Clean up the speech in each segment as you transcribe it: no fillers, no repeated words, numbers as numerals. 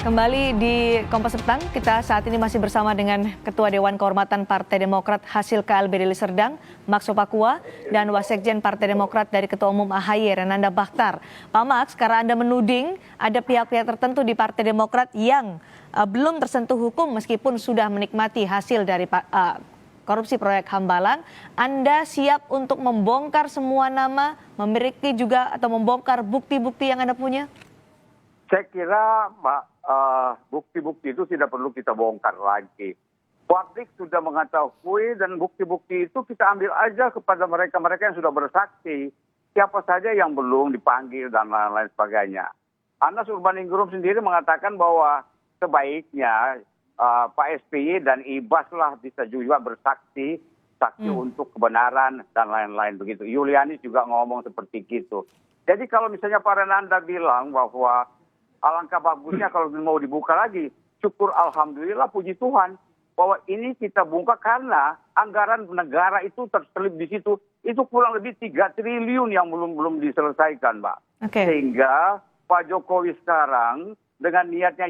Kembali di Kompas Petang, kita saat ini masih bersama dengan Ketua Dewan Kehormatan Partai Demokrat hasil KLB Deli Serdang, Max Sopakua, dan Wasekjen Partai Demokrat dari Ketua Umum AHY, Renanda Bakhtar. Pak Max, karena Anda menuding ada pihak-pihak tertentu di Partai Demokrat yang belum tersentuh hukum meskipun sudah menikmati hasil dari korupsi proyek Hambalang, Anda siap untuk membongkar semua nama, memiliki juga atau membongkar bukti-bukti yang Anda punya? Saya kira bukti-bukti itu tidak perlu kita bongkar lagi. Publik sudah mengetahui dan bukti-bukti itu kita ambil aja kepada mereka-mereka yang sudah bersaksi. Siapa saja yang belum dipanggil dan lain-lain sebagainya. Anas Urbaningrum sendiri mengatakan bahwa sebaiknya Pak SBY dan Ibas lah bisa juga bersaksi, saksi untuk kebenaran dan lain-lain begitu. Yulianis juga ngomong seperti itu. Jadi kalau misalnya Pak Renanda bilang bahwa alangkah bagusnya kalau mau dibuka lagi, syukur alhamdulillah puji Tuhan bahwa ini kita buka karena anggaran negara itu terselip di situ, itu kurang lebih 3 triliun yang belum diselesaikan, Mbak. Okay. Sehingga Pak Jokowi sekarang dengan niatnya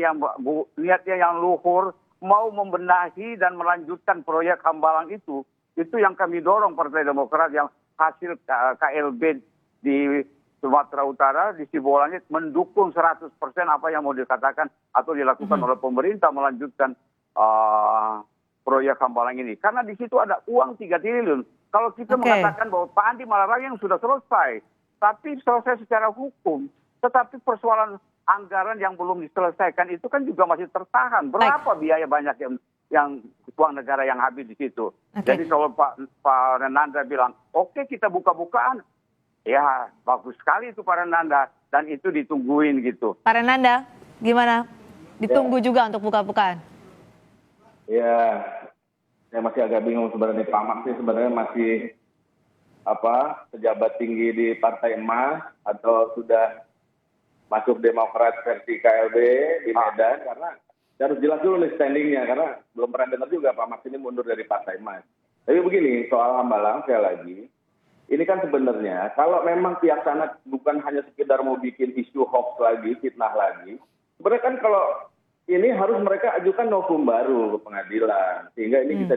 yang luhur mau membenahi dan melanjutkan proyek Hambalang itu yang kami dorong Partai Demokrat yang hasil KLB di Sumatera Utara di Sibolangit mendukung 100% apa yang mau dikatakan atau dilakukan oleh pemerintah melanjutkan proyek Hambalang ini. Karena di situ ada uang 3 triliun. Kalau kita mengatakan bahwa Pak Andi Malarangeng sudah selesai, tapi selesai secara hukum, tetapi persoalan anggaran yang belum diselesaikan itu kan juga masih tertahan. Berapa biaya banyak yang uang negara yang habis di situ. Jadi kalau Pak Renanda bilang, oke kita buka-bukaan, ya, bagus sekali itu Pak Renanda dan itu ditungguin gitu. Pak Renanda, gimana? Ditunggu juga untuk buka-bukaan? Ya, saya masih agak bingung sebenarnya Pak Max ini sebenarnya masih pejabat tinggi di Partai Emas atau sudah masuk Demokrat versi KLB di Medan karena harus jelas dulu nih standingnya karena belum pernah dengar juga Pak Max ini mundur dari Partai Emas. Tapi begini, soal Hambalang sekali lagi. Ini kan sebenarnya kalau memang pihak sana bukan hanya sekedar mau bikin isu hoax lagi, fitnah lagi. Sebenarnya kan kalau ini harus mereka ajukan novum baru ke pengadilan. Sehingga ini bisa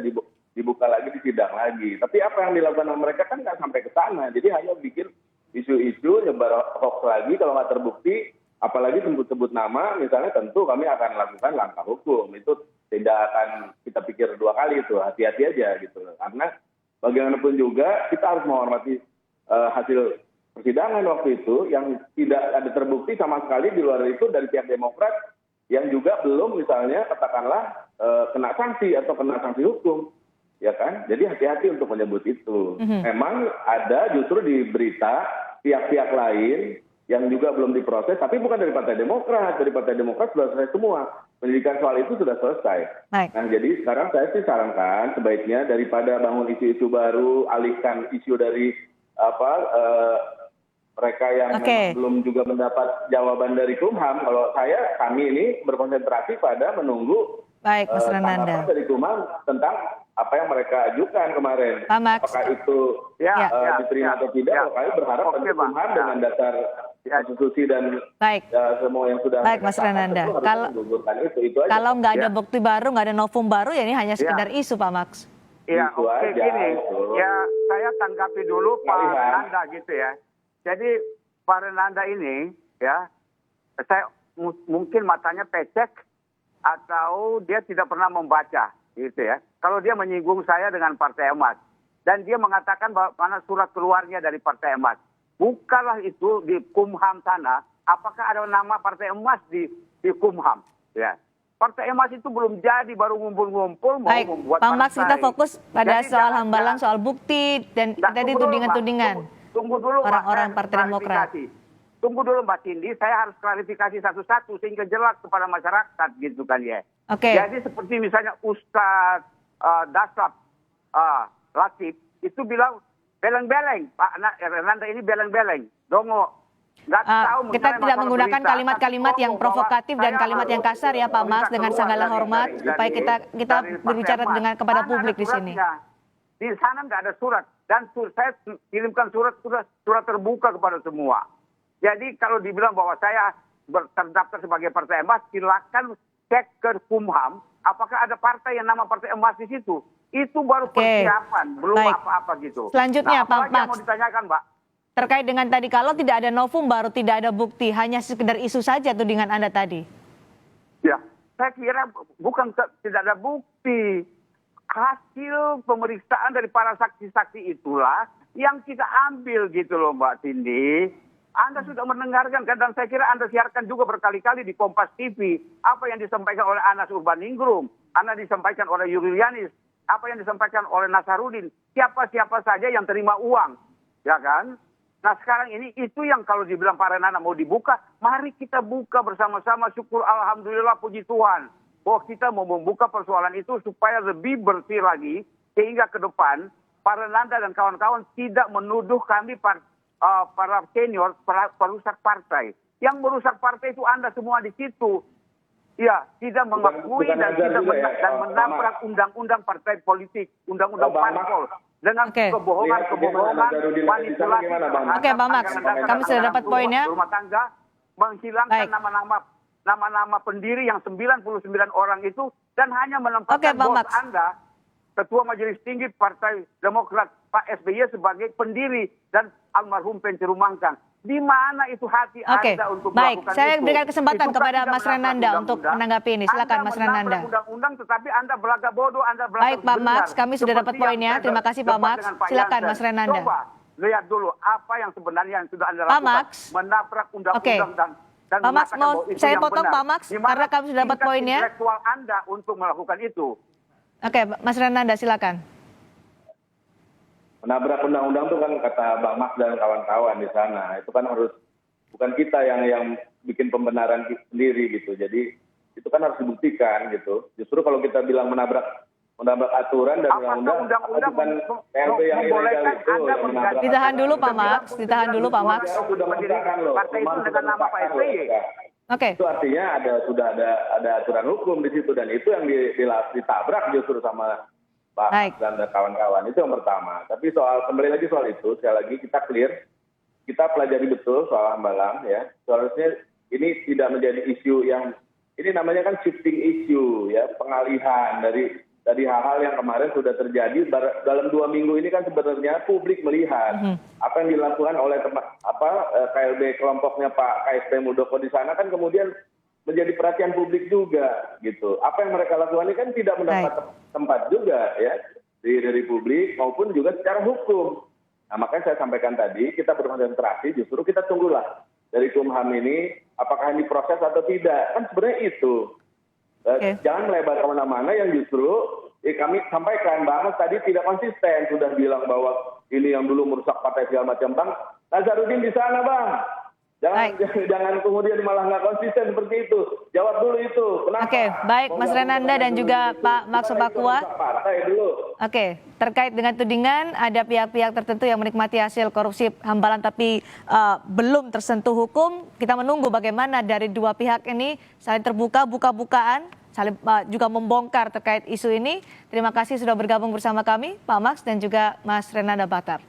dibuka lagi, disidang lagi. Tapi apa yang dilakukan oleh mereka kan nggak sampai ke sana. Jadi hanya bikin isu-isu, nyebar hoax lagi kalau nggak terbukti. Apalagi sebut-sebut nama, misalnya tentu kami akan lakukan langkah hukum. Itu tidak akan kita pikir 2 kali itu, hati-hati aja gitu. Karena bagaimanapun juga kita harus menghormati hasil persidangan waktu itu yang tidak ada terbukti sama sekali di luar itu dari pihak Demokrat yang juga belum misalnya katakanlah kena sanksi atau kena sanksi hukum, ya kan? Jadi hati-hati untuk menyebut itu. Memang ada justru di berita pihak-pihak lain yang juga belum diproses, tapi bukan dari Partai Demokrat. Dari Partai Demokrat sudah selesai semua. Pendidikan soal itu sudah selesai. Nah, jadi sekarang saya sih sarankan sebaiknya daripada bangun isu-isu baru, alihkan isu dari mereka yang belum juga mendapat jawaban dari Kumham. Kalau kami ini berkonsentrasi pada menunggu tanggapan dari Kumham tentang apa yang mereka ajukan kemarin. Apakah itu diterima atau tidak? Kami berharap dari Kumham dengan dasar konstitusi dan semua yang sudah Mas Renanda. Kalau nggak ada bukti baru, nggak ada novum baru, ya ini hanya sekedar isu, Pak Max. Iya, oke gini. Ya, saya tanggapi dulu Pak Renanda gitu ya. Jadi Pak Renanda ini ya, saya mungkin matanya pecek atau dia tidak pernah membaca gitu ya. Kalau dia menyinggung saya dengan Partai Emas dan dia mengatakan bahwa mana surat keluarnya dari Partai Emas. Bukalah itu di Kumham sana. Apakah ada nama Partai Emas di Kumham? Ya. Partai Emas itu belum jadi, baru ngumpul-ngumpul mau membuat Pak Max, kita fokus pada jadi soal Hambalang, soal bukti dan tadi tudingan-tudingan. Tunggu dulu orang-orang Partai Demokrat. Tunggu dulu Mbak Cindy, saya harus klarifikasi satu-satu sehingga jelas kepada masyarakat gitu kan ya. Jadi seperti misalnya Ustadz Dasab Latif itu bilang beleng-beleng, Pak Renanda ini beleng-beleng, dongo. Kita tidak menggunakan kalimat-kalimat yang provokatif dan kalimat yang kasar ya Pak Max, dengan segala hormat supaya kita berbicara dengan kepada publik di sini. Di sana nggak ada surat dan saya kirimkan surat terbuka kepada semua. Jadi kalau dibilang bahwa saya terdaftar sebagai partai emas, silakan cek ke Kumham, apakah ada partai yang nama partai emas di situ. Itu baru persiapan, belum baik. apa-apa gitu. Selanjutnya, apa lagi Pak yang mau ditanyakan, Mbak? Terkait dengan tadi, kalau tidak ada novum baru tidak ada bukti, hanya sekedar isu saja tudingan Anda tadi. Ya, saya kira bukan tidak ada bukti. Hasil pemeriksaan dari para saksi-saksi itulah yang kita ambil gitu loh Mbak Cindy. Anda sudah mendengarkan kan, dan saya kira Anda siarkan juga berkali-kali di Kompas TV. Apa yang disampaikan oleh Anas Urbaningrum, Anda disampaikan oleh Yulianis, apa yang disampaikan oleh Nasarudin. Siapa-siapa saja yang terima uang, ya kan? Nah sekarang ini itu yang kalau dibilang Pak Renana mau dibuka, mari kita buka bersama-sama, syukur alhamdulillah puji Tuhan. Bahwa kita mau membuka persoalan itu supaya lebih bersih lagi, sehingga ke depan Pak Renanda dan kawan-kawan tidak menuduh kami para senior perusak partai. Yang merusak partai itu Anda semua di situ. Ya, tidak mengakui dan tidak menabrak undang-undang partai politik, undang-undang parpol. Dengan kebohongan, manipulasi. Oke, Pak Max, kami sudah dapat poinnya. Rumah tangga, menghilangkan nama-nama pendiri yang 99 orang itu, dan hanya menempatkan bos Anda, Ketua Majelis Tinggi Partai Demokrat Pak SBY sebagai pendiri dan almarhum Penceru Mangkang. Di mana itu hati Anda untuk melakukan itu? Saya berikan kesempatan kepada Mas Renanda untuk menanggapi ini. Silakan Mas Renanda. Undang-undang tetapi Anda belagak bodoh, Anda belagak baik Pak Max, kami sudah dapat poinnya. Terima kasih Pak Max. Silakan Mas Renanda. Coba lihat dulu apa yang sebenarnya yang sudah Anda lakukan. Menabrak undang-undang dan Pak Max, mau saya potong Pak Max karena kami sudah dapat poinnya. Intelektual Anda untuk melakukan itu. Oke, Mas Renanda silakan. Menabrak undang-undang itu kan kata Bang Max dan kawan-kawan di sana. Itu kan harus, bukan kita yang bikin pembenaran sendiri gitu. Jadi itu kan harus dibuktikan gitu. Justru kalau kita bilang menabrak aturan dan undang-undang, bukan KLB yang ilegal itu. Ditahan dulu Pak Max, ditahan dulu Pak Max. Sudah mendirikan loh. Partai itu dengan nama Pak SBY. Oke. Itu artinya sudah ada aturan hukum di situ, dan itu yang ditabrak justru sama Pak dan kawan-kawan. Itu yang pertama. Tapi kembali lagi soal itu, sekali lagi kita clear, kita pelajari betul soal Hambalang ya. Seharusnya ini tidak menjadi isu yang, ini namanya kan shifting issue ya, pengalihan dari hal-hal yang kemarin sudah terjadi dalam 2 minggu ini. Kan sebenarnya publik melihat apa yang dilakukan oleh KLB kelompoknya Pak KSP Muldoko di sana, kan kemudian menjadi perhatian publik juga gitu. Apa yang mereka lakukan ini kan tidak mendapat tempat juga ya dari publik maupun juga secara hukum. Nah makanya saya sampaikan tadi, kita berkonsentrasi, justru kita tunggulah dari Kumham ini apakah ini proses atau tidak. Kan sebenarnya itu. Jangan melebar kemana-mana yang justru kami sampaikan, Bang tadi tidak konsisten, sudah bilang bahwa ini yang dulu merusak partai segala macam. Bang Nazarudin di sana Bang, jangan kemudian malah nggak konsisten seperti itu. Jawab dulu itu. Kenapa? Oke, baik Mas Renanda dan juga Pak Max Pakua. Oke, terkait dengan tudingan ada pihak-pihak tertentu yang menikmati hasil korupsi Hambalang tapi belum tersentuh hukum. Kita menunggu bagaimana dari dua pihak ini saling terbuka, buka-bukaan, saling juga membongkar terkait isu ini. Terima kasih sudah bergabung bersama kami, Pak Max dan juga Mas Renanda Bahtar.